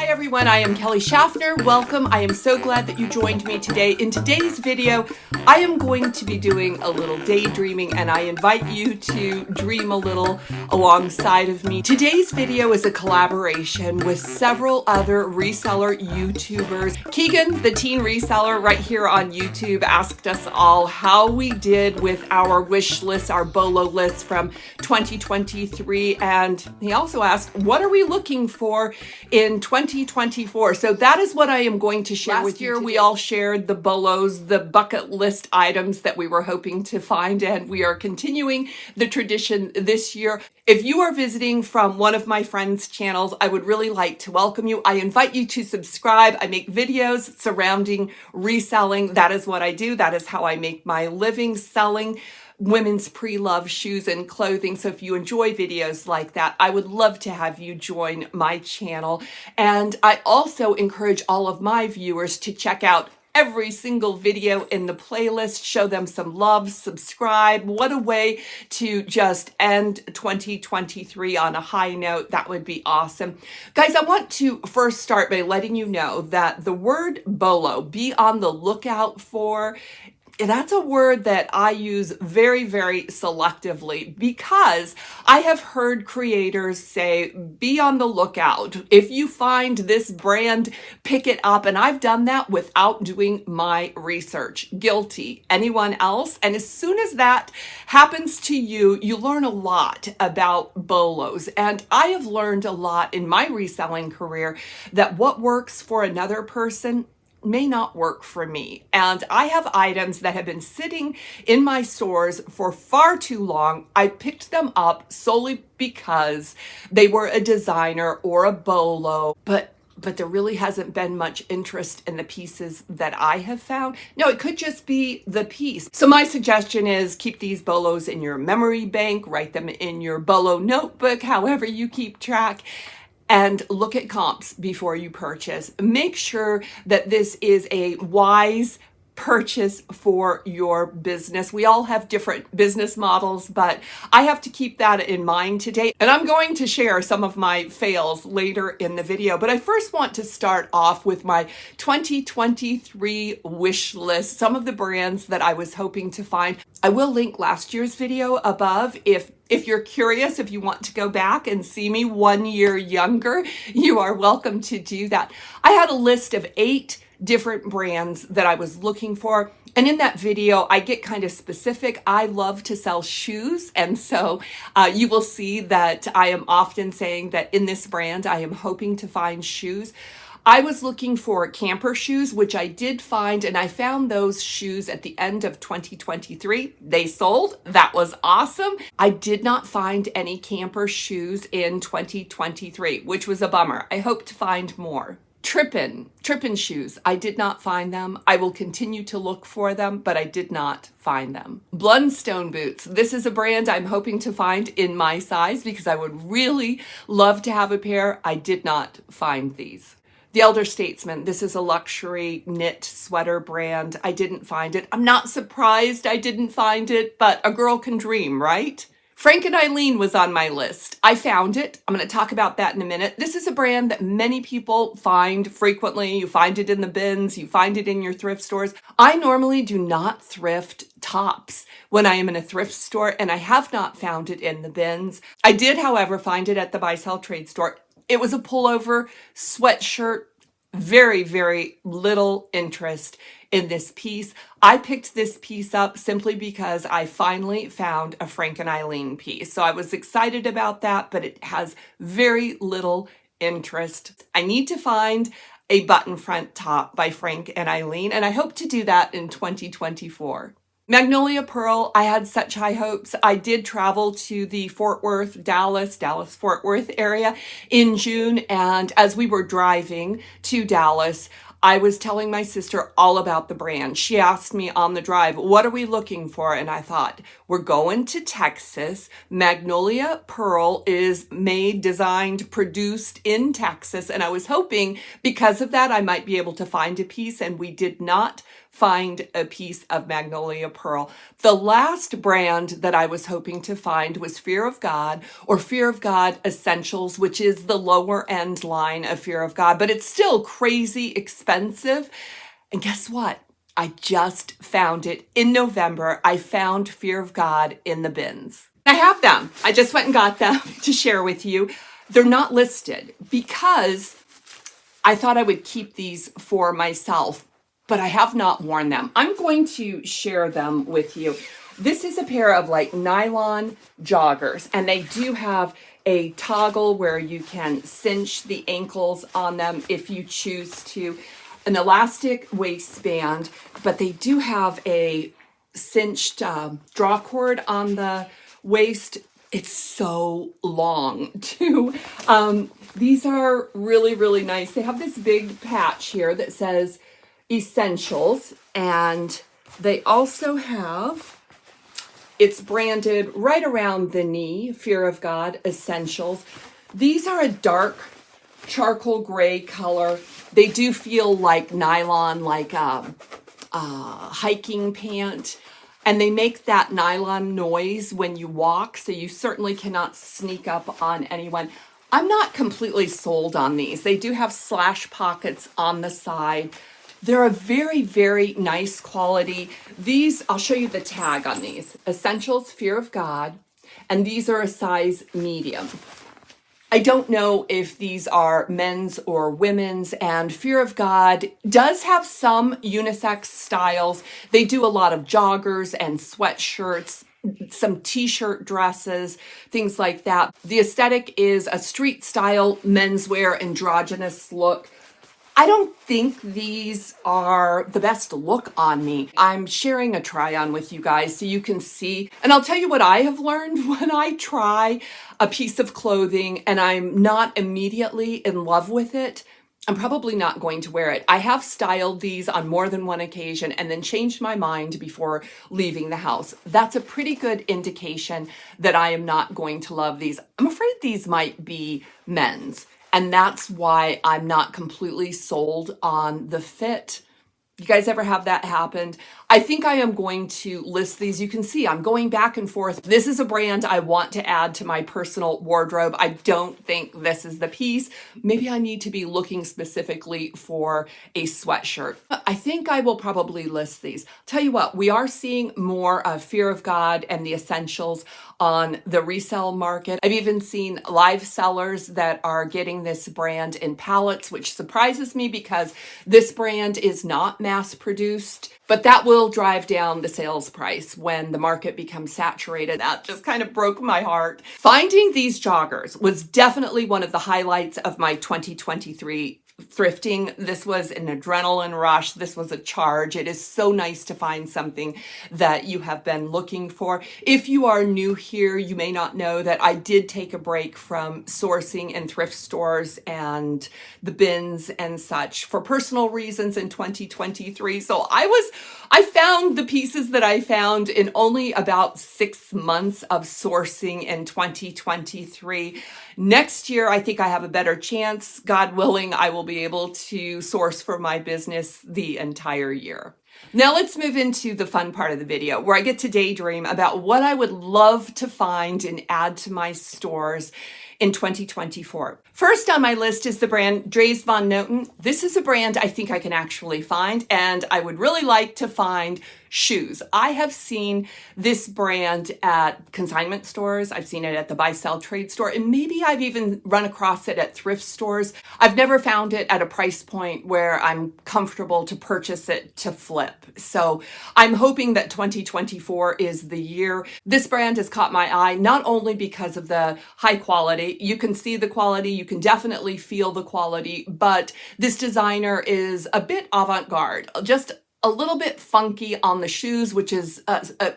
Hi everyone, I am Kelly Shaffner. Welcome. I am so glad that you joined me today. In today's video, I am going to be doing a little daydreaming and I invite you to dream a little alongside of me. Today's video is a collaboration with several other reseller YouTubers. Keegan, the teen reseller right here on YouTube, asked us all how we did with our wish list, our BOLO list from 2023. And he also asked, what are we looking for in 2024? So that is what I am going to share with you. Last year, we all shared the BOLOs, the bucket list items that we were hoping to find, and we are continuing the tradition this year. If you are visiting from one of my friends' channels, I would really like to welcome you. I invite you to subscribe. I make videos surrounding reselling. That is what I do. That is how I make my living, selling women's pre-loved shoes and clothing. So if you enjoy videos like that, I would love to have you join my channel. And I also encourage all of my viewers to check out every single video in the playlist, show them some love, subscribe. What a way to just end 2023 on a high note. That would be awesome. Guys, I want to first start by letting you know that the word BOLO, be on the lookout for, that's a word that I use very, very selectively because I have heard creators say, be on the lookout. If you find this brand, pick it up. And I've done that without doing my research. Guilty. Anyone else? And as soon as that happens to you, you learn a lot about BOLOs. And I have learned a lot in my reselling career that what works for another person may not work for me. And I have items that have been sitting in my stores for far too long. I picked them up solely because they were a designer or a BOLO, but there really hasn't been much interest in the pieces that I have found. No, it could just be the piece. So my suggestion is keep these BOLOs in your memory bank, write them in your BOLO notebook, however you keep track, and look at comps before you purchase. Make sure that this is a wise purchase for your business. We all have different business models, but I have to keep that in mind today. And I'm going to share some of my fails later in the video. But I first want to start off with my 2023 wish list, some of the brands that I was hoping to find. I will link last year's video above. If you're curious, if you want to go back and see me 1 year younger, you are welcome to do that. I had a list of 8 different brands that I was looking for. And in that video, I get kind of specific. I love to sell shoes. And so you will see that I am often saying that in this brand, I am hoping to find shoes. I was looking for camper shoes, which I did find, and I found those shoes at the end of 2023. They sold. That was awesome. I did not find any camper shoes in 2023, which was a bummer. I hope to find more. Trippin shoes. I did not find them. I will continue to look for them, but I did not find them. Blundstone boots. This is a brand I'm hoping to find in my size because I would really love to have a pair. I did not find these. The Elder Statesman. This is a luxury knit sweater brand. I didn't find it. I'm not surprised I didn't find it, but a girl can dream, right? Frank and Eileen was on my list. I found it. I'm going to talk about that in a minute. This is a brand that many people find frequently. You find it in the bins. You find it in your thrift stores. I normally do not thrift tops when I am in a thrift store, and I have not found it in the bins. I did, however, find it at the buy sell trade store. It was a pullover sweatshirt. Very, very little interest in this piece. I picked this piece up simply because I finally found a Frank and Eileen piece. So I was excited about that, but it has very little interest. I need to find a button front top by Frank and Eileen, and I hope to do that in 2024. Magnolia Pearl, I had such high hopes. I did travel to the Fort Worth, Dallas-Fort Worth area in June. And as we were driving to Dallas, I was telling my sister all about the brand. She asked me on the drive, what are we looking for? And I thought, we're going to Texas. Magnolia Pearl is made, designed, produced in Texas. And I was hoping because of that, I might be able to find a piece, and we did not find a piece of magnolia pearl. The last brand that I was hoping to find was Fear of God, or Fear of God Essentials, which is the lower end line of Fear of God, but it's still crazy expensive. And guess what? I just found it in November. I found Fear of God in the bins. I have them. I just went and got them to share with you. They're not listed because I thought I would keep these for myself, but I have not worn them. I'm going to share them with you. This is a pair of like nylon joggers, and they do have a toggle where you can cinch the ankles on them if you choose to. An elastic waistband, but they do have a cinched draw cord on the waist. It's so long too. These are really, really nice. They have this big patch here that says Essentials, and they also have, it's branded right around the knee, Fear of God Essentials. These are a dark charcoal gray color. They do feel like nylon, like a hiking pant. And they make that nylon noise when you walk, so you certainly cannot sneak up on anyone. I'm not completely sold on these. They do have slash pockets on the side. They're a very, very nice quality. These, I'll show you the tag on these. Essentials, Fear of God, and these are a size medium. I don't know if these are men's or women's, and Fear of God does have some unisex styles. They do a lot of joggers and sweatshirts, some t-shirt dresses, things like that. The aesthetic is a street style menswear androgynous look. I don't think these are the best look on me. I'm sharing a try on with you guys so you can see. And I'll tell you what I have learned when I try a piece of clothing and I'm not immediately in love with it, I'm probably not going to wear it. I have styled these on more than one occasion and then changed my mind before leaving the house. That's a pretty good indication that I am not going to love these. I'm afraid these might be men's. And that's why I'm not completely sold on the fit. You guys ever have that happen? I think I am going to list these. You can see I'm going back and forth. This is a brand I want to add to my personal wardrobe. I don't think this is the piece. Maybe I need to be looking specifically for a sweatshirt. I think I will probably list these. Tell you what, we are seeing more of Fear of God and the Essentials on the resale market. I've even seen live sellers that are getting this brand in pallets, which surprises me because this brand is not mass produced, but that will drive down the sales price when the market becomes saturated. That just kind of broke my heart. Finding these joggers was definitely one of the highlights of my 2023 thrifting. This was an adrenaline rush. This was a charge. It is so nice to find something that you have been looking for. If you are new here, you may not know that I did take a break from sourcing in thrift stores and the bins and such for personal reasons in 2023. So I found the pieces that I found in only about 6 months of sourcing in 2023. Next year, I think I have a better chance. God willing, I will be able to source for my business the entire year. Now let's move into the fun part of the video where I get to daydream about what I would love to find and add to my stores in 2024. First on my list is the brand Dries Van Noten. This is a brand I think I can actually find, and I would really like to find shoes. I have seen this brand at consignment stores. I've seen it at the buy-sell trade store, and maybe I've even run across it at thrift stores. I've never found it at a price point where I'm comfortable to purchase it to flip. So I'm hoping that 2024 is the year. This brand has caught my eye, not only because of the high quality. You can see the quality, you can definitely feel the quality, but this designer is a bit avant-garde, just a little bit funky on the shoes, which is a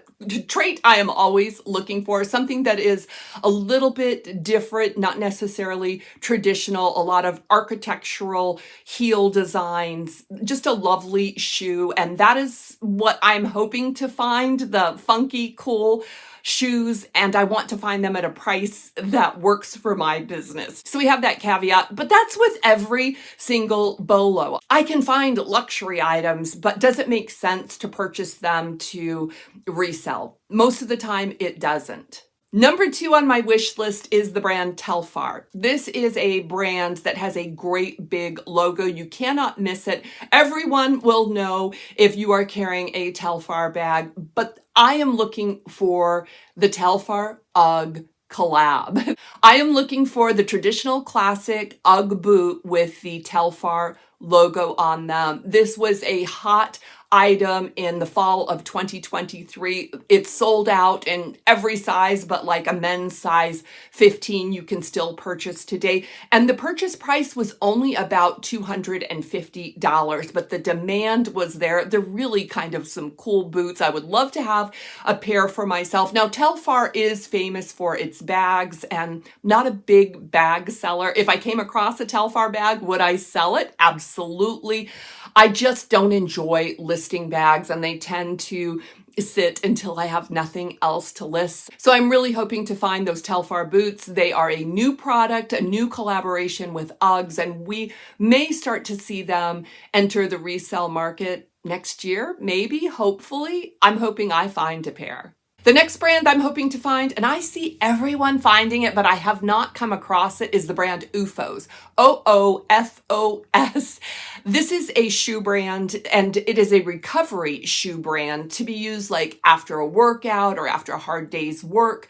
trait I am always looking for, something that is a little bit different, not necessarily traditional, a lot of architectural heel designs, just a lovely shoe. And that is what I'm hoping to find, the funky, cool shoes, and I want to find them at a price that works for my business. So we have that caveat, but that's with every single BOLO. I can find luxury items, but does it make sense to purchase them to resell? Most of the time it doesn't. Number 2 on my wish list is the brand Telfar. This is a brand that has a great big logo. You cannot miss it. Everyone will know if you are carrying a Telfar bag, but I am looking for the Telfar UGG collab. I am looking for the traditional classic UGG boot with the Telfar logo on them. This was a hot item in the fall of 2023. It's sold out in every size, but like a men's size 15 you can still purchase today. And the purchase price was only about $250, but the demand was there. They're really kind of some cool boots. I would love to have a pair for myself. Now, Telfar is famous for its bags, and not a big bag seller. If I came across a Telfar bag, would I sell it? Absolutely. I just don't enjoy listing bags, and they tend to sit until I have nothing else to list. So I'm really hoping to find those Telfar boots. They are a new product, a new collaboration with Uggs, and we may start to see them enter the resale market next year, maybe, hopefully. I'm hoping I find a pair. The next brand I'm hoping to find, and I see everyone finding it, but I have not come across it, is the brand OOFOS. OOFOS. This is a shoe brand, and it is a recovery shoe brand to be used like after a workout or after a hard day's work.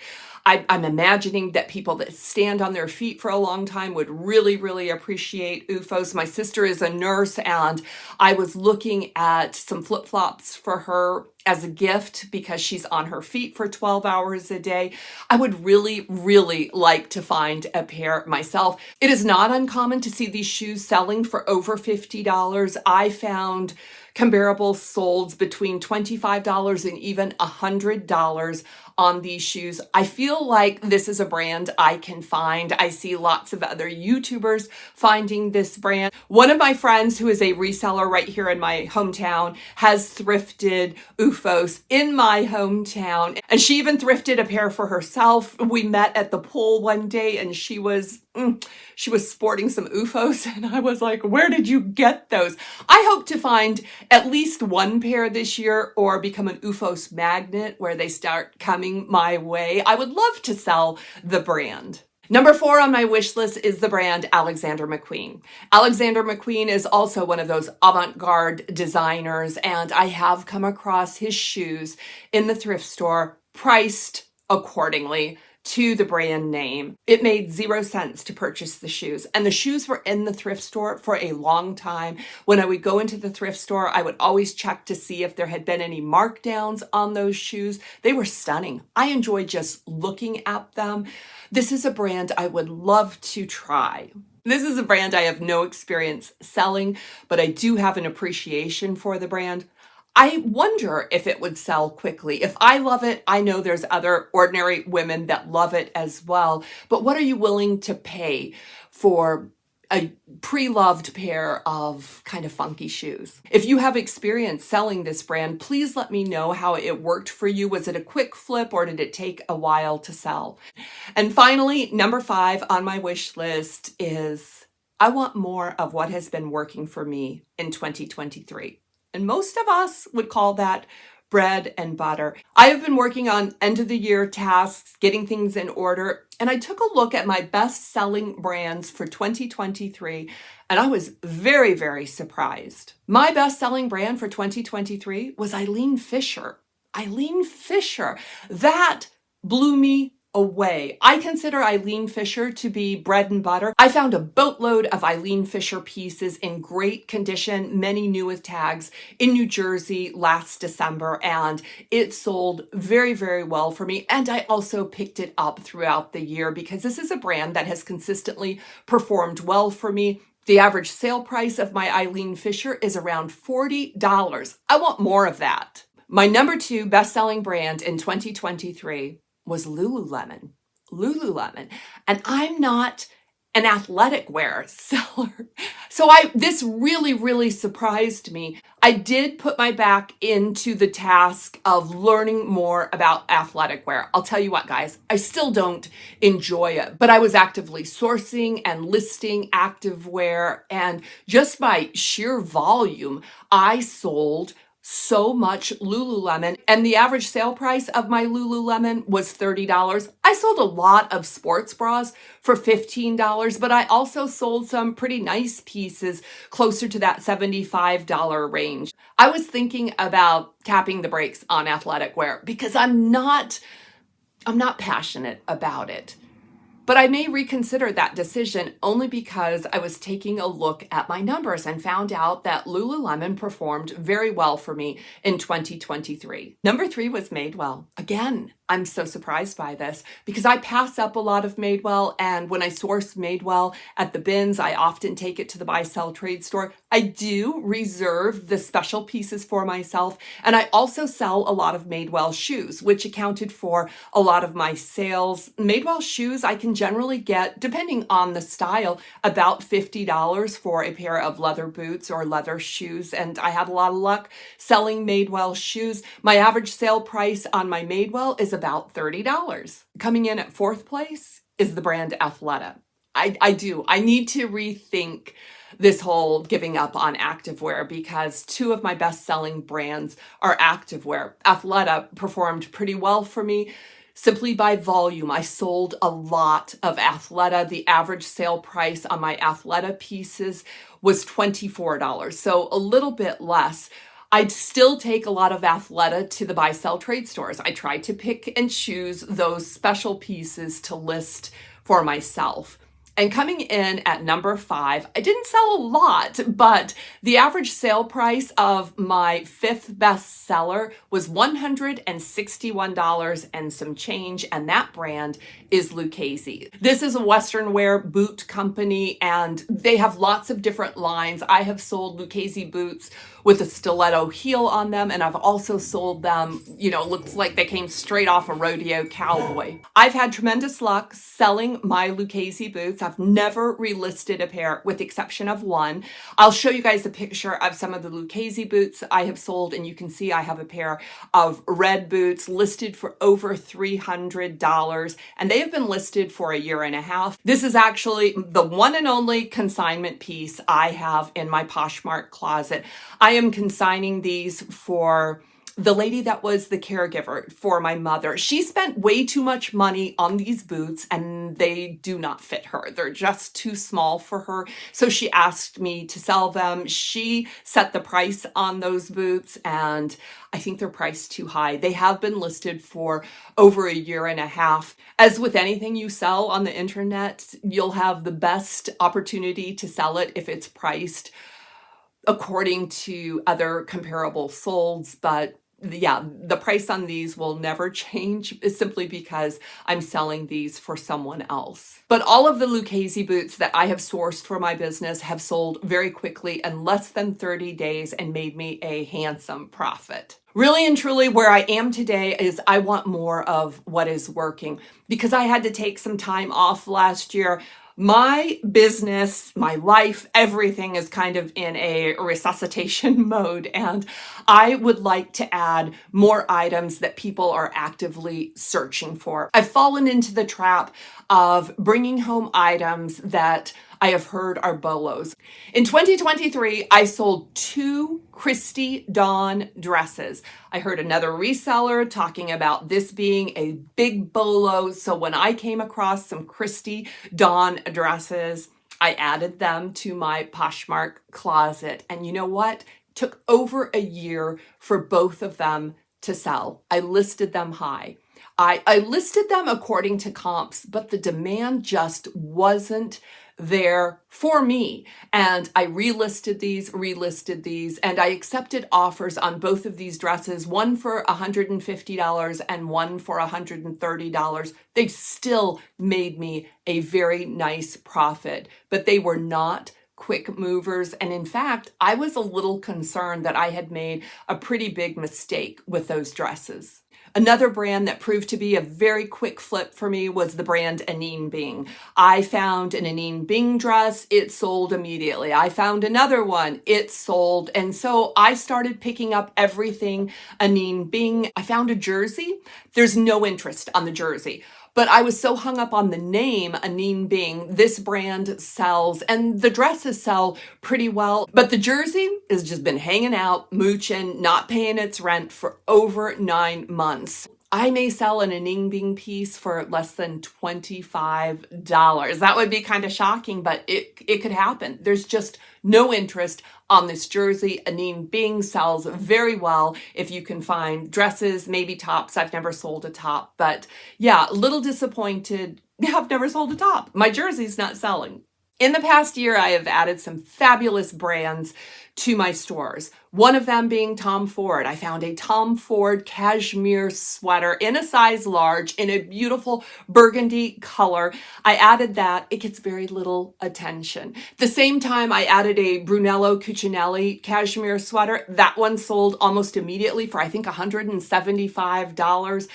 I'm imagining that people that stand on their feet for a long time would really, really appreciate OOFOS. My sister is a nurse, and I was looking at some flip-flops for her as a gift because she's on her feet for 12 hours a day. I would really, really like to find a pair myself. It is not uncommon to see these shoes selling for over $50. I found comparables sold between $25 and even $100 on these shoes. I feel like this is a brand I can find. I see lots of other YouTubers finding this brand. One of my friends who is a reseller right here in my hometown has thrifted OOFOS in my hometown, and she even thrifted a pair for herself. We met at the pool one day, and she was sporting some OOFOS, and I was like, where did you get those? I hope to find at least one pair this year or become an OOFOS magnet where they start coming my way. I would love to sell the brand. Number 4 on my wish list is the brand Alexander McQueen. Alexander McQueen is also one of those avant-garde designers, and I have come across his shoes in the thrift store priced accordingly to the brand name. It made 0 cents to purchase the shoes, and the shoes were in the thrift store for a long time. When I would go into the thrift store, I would always check to see if there had been any markdowns on those shoes. They were stunning. I enjoy just looking at them. This is a brand I would love to try. This is a brand I have no experience selling, but I do have an appreciation for the brand. I wonder if it would sell quickly. If I love it, I know there's other ordinary women that love it as well. But what are you willing to pay for a pre-loved pair of kind of funky shoes? If you have experience selling this brand, please let me know how it worked for you. Was it a quick flip, or did it take a while to sell? And finally, number 5 on my wish list is I want more of what has been working for me in 2023. And most of us would call that bread and butter. I have been working on end of the year tasks, getting things in order, and I took a look at my best selling brands for 2023, and I was very, very surprised. My best selling brand for 2023 was Eileen Fisher. Eileen Fisher. That blew me away. I consider Eileen Fisher to be bread and butter. I found a boatload of Eileen Fisher pieces in great condition, many new with tags, in New Jersey last December, and it sold very, very well for me. And I also picked it up throughout the year because this is a brand that has consistently performed well for me. The average sale price of my Eileen Fisher is around $40. I want more of that. My number 2 best-selling brand in 2023 was Lululemon. And I'm not an athletic wear seller. So this really surprised me. I did put my back into the task of learning more about athletic wear. I'll tell you what, guys, I still don't enjoy it, but I was actively sourcing and listing active wear, and just by sheer volume, I sold so much Lululemon, and the average sale price of my Lululemon was $30. I sold a lot of sports bras for $15, but I also sold some pretty nice pieces closer to that $75 range. I was thinking about tapping the brakes on athletic wear because I'm not passionate about it. But I may reconsider that decision only because I was taking a look at my numbers and found out that Lululemon performed very well for me in 2023. Number 3 was Madewell. Again, I'm so surprised by this because I pass up a lot of Madewell, and when I source Madewell at the bins, I often take it to the buy-sell trade store. I do reserve the special pieces for myself, and I also sell a lot of Madewell shoes, which accounted for a lot of my sales. Madewell shoes I can generally get, depending on the style, about $50 for a pair of leather boots or leather shoes, and I had a lot of luck selling Madewell shoes. My average sale price on my Madewell is about $30. Coming in at 4th place is the brand Athleta. I need to rethink this whole giving up on activewear because 2 of my best-selling brands are activewear. Athleta performed pretty well for me simply by volume. I sold a lot of Athleta. The average sale price on my Athleta pieces was $24, so a little bit less. I'd still take a lot of Athleta to the buy-sell trade stores. I try to pick and choose those special pieces to list for myself. And coming in at number 5, I didn't sell a lot, but the average sale price of my 5th best seller was $161 and some change, and that brand is Lucchese. This is a Western wear boot company, and they have lots of different lines. I have sold Lucchese boots with a stiletto heel on them, and I've also sold them, looks like they came straight off a rodeo cowboy. I've had tremendous luck selling my Lucchese boots. I've never relisted a pair with the exception of one. I'll show you guys a picture of some of the Lucchese boots I have sold, and you can see I have a pair of red boots listed for over $300, and they have been listed for a year and a half. This is actually the one and only consignment piece I have in my Poshmark closet. I am consigning these for the lady that was the caregiver for my mother. She spent way too much money on these boots and they do not fit her. They're just too small for her. So she asked me to sell them. She set the price on those boots and I think they're priced too high. They have been listed for over a year and a half. As with anything you sell on the internet, you'll have the best opportunity to sell it if it's priced according to other comparable solds, but yeah, the price on these will never change simply because I'm selling these for someone else. But all of the Lucchese boots that I have sourced for my business have sold very quickly in less than 30 days and made me a handsome profit. Really and truly, where I am today is I want more of what is working. Because I had to take some time off last year, my business, my life, everything is kind of in a resuscitation mode, and I would like to add more items that people are actively searching for. I've fallen into the trap of bringing home items that I have heard are BOLOs. In 2023, I sold 2 Christy Dawn dresses. I heard another reseller talking about this being a big BOLO. So when I came across some Christy Dawn dresses, I added them to my Poshmark closet. And you know what? It took over a year for both of them to sell. I listed them high. I listed them according to comps, but the demand just wasn't there for me. And I relisted these, and I accepted offers on both of these dresses, one for $150 and one for $130. They still made me a very nice profit, but they were not quick movers. And in fact, I was a little concerned that I had made a pretty big mistake with those dresses. Another brand that proved to be a very quick flip for me was the brand Anine Bing. I found an Anine Bing dress, it sold immediately. I found another one, it sold. And so I started picking up everything Anine Bing. I found a jersey. There's no interest on the jersey. But I was so hung up on the name, Anine Bing. This brand sells, and the dresses sell pretty well. But the jersey has just been hanging out, mooching, not paying its rent for over 9 months. I may sell an Anine Bing piece for less than $25. That would be kind of shocking, but it could happen. There's just no interest on this jersey. Anine Bing sells very well if you can find dresses, maybe tops. I've never sold a top, but yeah, a little disappointed. I've never sold a top. My jersey's not selling. In the past year, I have added some fabulous brands to my stores. One of them being Tom Ford. I found a Tom Ford cashmere sweater in a size large in a beautiful burgundy color. I added that. It gets very little attention. At the same time, I added a Brunello Cucinelli cashmere sweater. That one sold almost immediately for, I think, $175.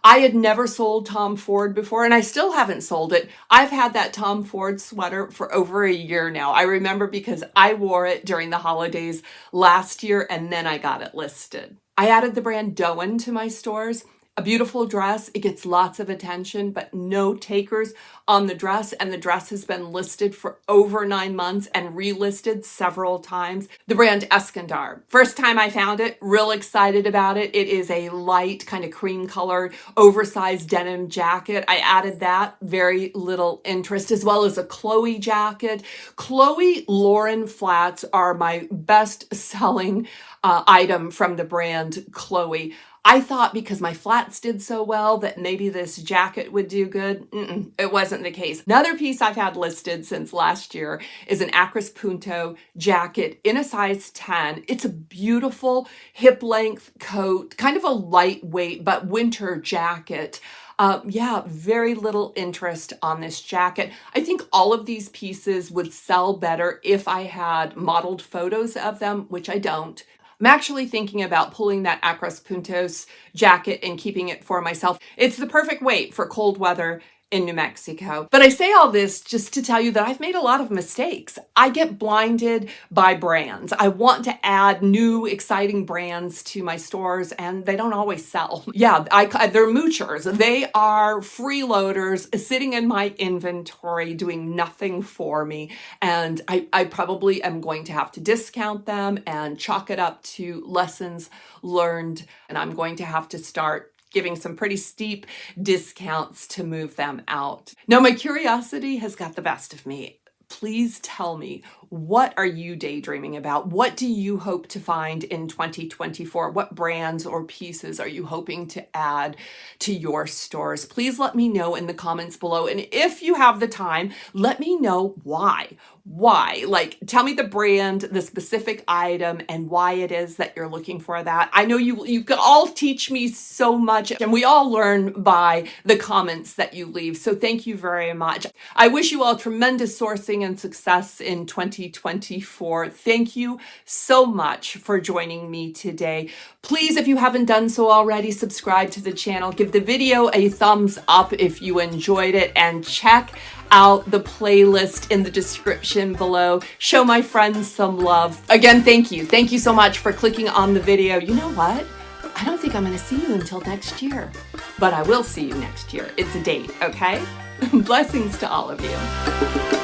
I had never sold Tom Ford before, and I still haven't sold it. I've had that Tom Ford sweater for over a year now. I remember because I wore it during the holidays last year, and then I got it listed. I added the brand Doan to my stores. A beautiful dress. It gets lots of attention, but no takers on the dress. And the dress has been listed for over 9 months and relisted several times. The brand Eskandar. First time I found it, real excited about it. It is a light, kind of cream colored, oversized denim jacket. I added that. Very little interest, as well as a Chloe jacket. Chloe Lauren flats are my best selling item from the brand Chloe. I thought because my flats did so well that maybe this jacket would do good. It wasn't the case. Another piece I've had listed since last year is an Acris Punto jacket in a size 10. It's a beautiful hip length coat, kind of a lightweight but winter jacket. Yeah, very little interest on this jacket. I think all of these pieces would sell better if I had modeled photos of them, which I don't. I'm actually thinking about pulling that Acris Puntos jacket and keeping it for myself. It's the perfect weight for cold weather in New Mexico. But I say all this just to tell you that I've made a lot of mistakes. I get blinded by brands. I want to add new, exciting brands to my stores, and they don't always sell. Yeah, they're moochers. They are freeloaders sitting in my inventory doing nothing for me. And I probably am going to have to discount them and chalk it up to lessons learned. And I'm going to have to start giving some pretty steep discounts to move them out. Now, my curiosity has got the best of me. Please tell me, what are you daydreaming about? What do you hope to find in 2024? What brands or pieces are you hoping to add to your stores? Please let me know in the comments below. And if you have the time, let me know why. Why? Like, tell me the brand, the specific item, and why it is that you're looking for that. I know you can all teach me so much, and we all learn by the comments that you leave. So thank you very much. I wish you all tremendous sourcing and success in 2024. Thank you so much for joining me today. Please, if you haven't done so already, subscribe to the channel. Give the video a thumbs up if you enjoyed it, and check out the playlist in the description below. Show my friends some love. Again, thank you. Thank you so much for clicking on the video. You know what? I don't think I'm going to see you until next year, but I will see you next year. It's a date, okay? Blessings to all of you.